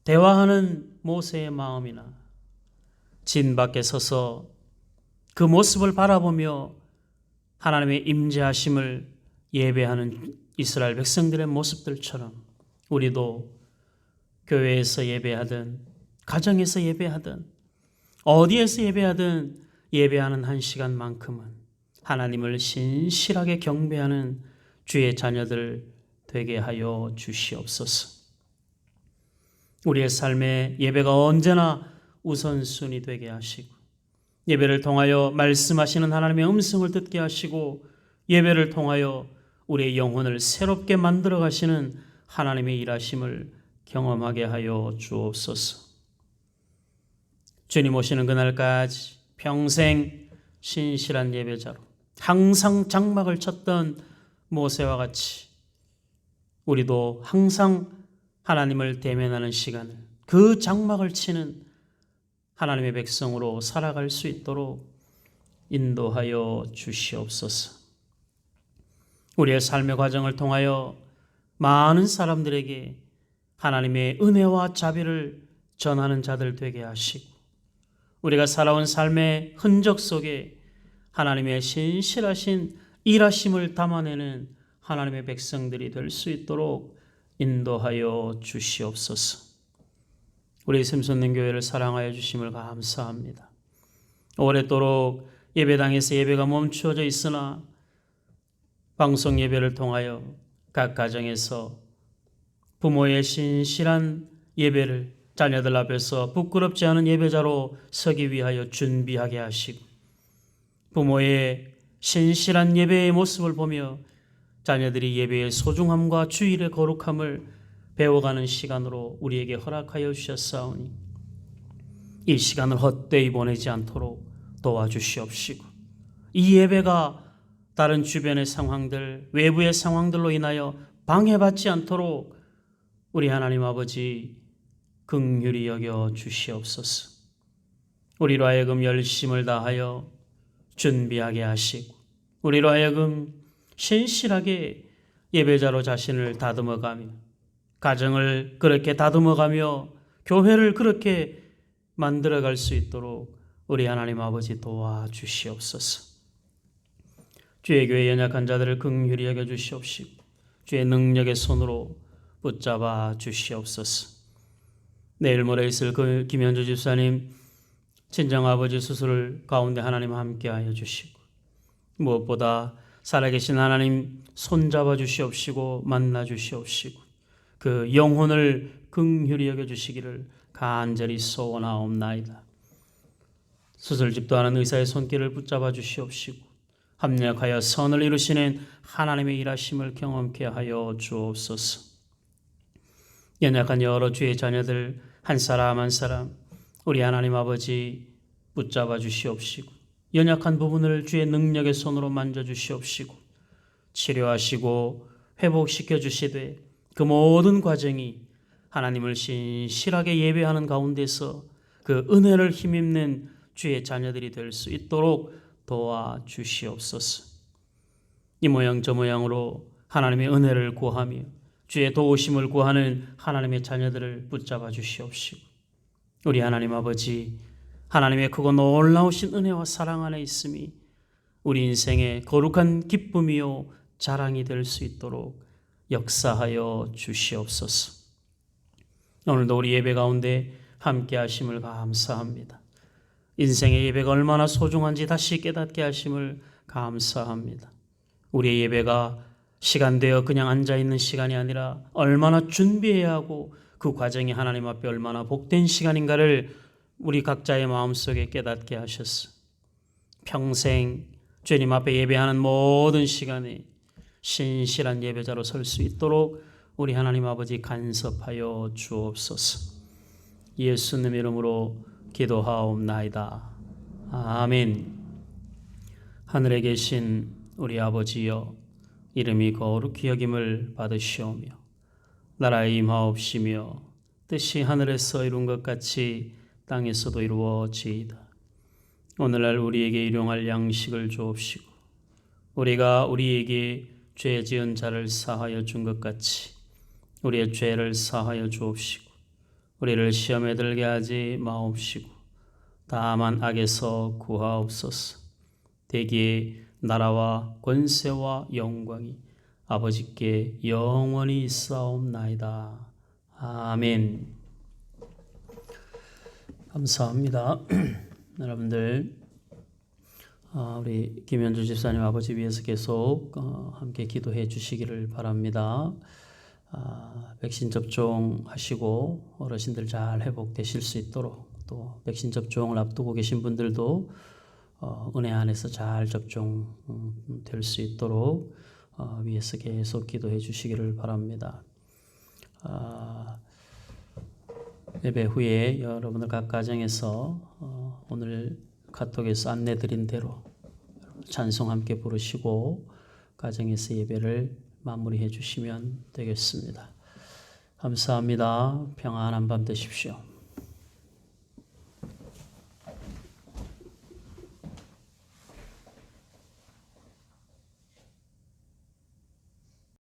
S2: 대화하는 모세의 마음이나 진 밖에 서서 그 모습을 바라보며 하나님의 임재하심을 예배하는 이스라엘 백성들의 모습들처럼 우리도 교회에서 예배하든 가정에서 예배하든 어디에서 예배하든 예배하는 한 시간만큼은 하나님을 신실하게 경배하는 주의 자녀들 되게 하여 주시옵소서. 우리의 삶에 예배가 언제나 우선순위 되게 하시고 예배를 통하여 말씀하시는 하나님의 음성을 듣게 하시고 예배를 통하여 우리의 영혼을 새롭게 만들어 가시는 하나님의 일하심을 경험하게 하여 주옵소서. 주님 오시는 그날까지 평생 신실한 예배자로 항상 장막을 쳤던 모세와 같이 우리도 항상 하나님을 대면하는 시간을 그 장막을 치는 하나님의 백성으로 살아갈 수 있도록 인도하여 주시옵소서. 우리의 삶의 과정을 통하여 많은 사람들에게 하나님의 은혜와 자비를 전하는 자들 되게 하시고 우리가 살아온 삶의 흔적 속에 하나님의 신실하신 일하심을 담아내는 하나님의 백성들이 될 수 있도록 인도하여 주시옵소서. 우리 샘솟는 교회를 사랑하여 주심을 감사합니다. 오랫도록 예배당에서 예배가 멈추어져 있으나 방송 예배를 통하여 각 가정에서 부모의 신실한 예배를 자녀들 앞에서 부끄럽지 않은 예배자로 서기 위하여 준비하게 하시고 부모의 신실한 예배의 모습을 보며 자녀들이 예배의 소중함과 주일의 거룩함을 배워가는 시간으로 우리에게 허락하여 주셨사오니 이 시간을 헛되이 보내지 않도록 도와주시옵시고 이 예배가 다른 주변의 상황들, 외부의 상황들로 인하여 방해받지 않도록 우리 하나님 아버지 긍휼히 여겨 주시옵소서. 우리로 하여금 열심을 다하여 준비하게 하시고 우리로 하여금 신실하게 예배자로 자신을 다듬어가며 가정을 그렇게 다듬어가며 교회를 그렇게 만들어갈 수 있도록 우리 하나님 아버지 도와주시옵소서. 주의 교회 연약한 자들을 긍휼히 여겨 주시옵시고 주의 능력의 손으로 붙잡아 주시옵소서. 내일 모레 있을 그 김현주 집사님 친정아버지 수술 가운데 하나님 함께하여 주시고 무엇보다 살아계신 하나님 손잡아 주시옵시고 만나 주시옵시고 그 영혼을 긍휼히 여겨 주시기를 간절히 소원하옵나이다. 수술 집도하는 의사의 손길을 붙잡아 주시옵시고 합력하여 선을 이루시는 하나님의 일하심을 경험케 하여 주옵소서. 연약한 여러 주의 자녀들 한 사람 한 사람 우리 하나님 아버지 붙잡아 주시옵시고 연약한 부분을 주의 능력의 손으로 만져주시옵시고 치료하시고 회복시켜 주시되 그 모든 과정이 하나님을 신실하게 예배하는 가운데서 그 은혜를 힘입는 주의 자녀들이 될 수 있도록 도와주시옵소서. 이 모양 저 모양으로 하나님의 은혜를 구하며 주의 도우심을 구하는 하나님의 자녀들을 붙잡아 주시옵시고 우리 하나님 아버지 하나님의 크고 놀라우신 은혜와 사랑 안에 있음이 우리 인생의 거룩한 기쁨이요 자랑이 될 수 있도록 역사하여 주시옵소서. 오늘도 우리 예배 가운데 함께 하심을 감사합니다. 인생의 예배가 얼마나 소중한지 다시 깨닫게 하심을 감사합니다. 우리의 예배가 시간 되어 그냥 앉아 있는 시간이 아니라 얼마나 준비해야 하고 그 과정이 하나님 앞에 얼마나 복된 시간인가를 우리 각자의 마음속에 깨닫게 하셨어. 평생 주님 앞에 예배하는 모든 시간에 신실한 예배자로 설 수 있도록 우리 하나님 아버지 간섭하여 주옵소서. 예수님 이름으로 기도하옵나이다. 아멘. 하늘에 계신 우리 아버지여, 이름이 거룩히 여김을 받으시오며 나라의 임하옵시며 뜻이 하늘에서 이룬 것 같이 땅에서도 이루어지이다. 오늘날 우리에게 일용할 양식을 주옵시고 우리가 우리에게 죄 지은 자를 사하여 준 것 같이 우리의 죄를 사하여 주옵시고 우리를 시험에 들게 하지 마옵시고 다만 악에서 구하옵소서. 대기에 나라와 권세와 영광이 아버지께 영원히 있사옵나이다. 아멘. 감사합니다. 여러분들, 우리 김현주 집사님 아버지 위해서 계속 함께 기도해 주시기를 바랍니다. 백신 접종하시고 어르신들 잘 회복되실 수 있도록, 또 백신 접종을 앞두고 계신 분들도 은혜 안에서 잘 접종될 수 있도록 위에서 계속 기도해 주시기를 바랍니다. 예배 후에 여러분들 각 가정에서 오늘 카톡에서 안내드린 대로 찬송 함께 부르시고 가정에서 예배를 마무리해 주시면 되겠습니다. 감사합니다. 평안한 밤 되십시오.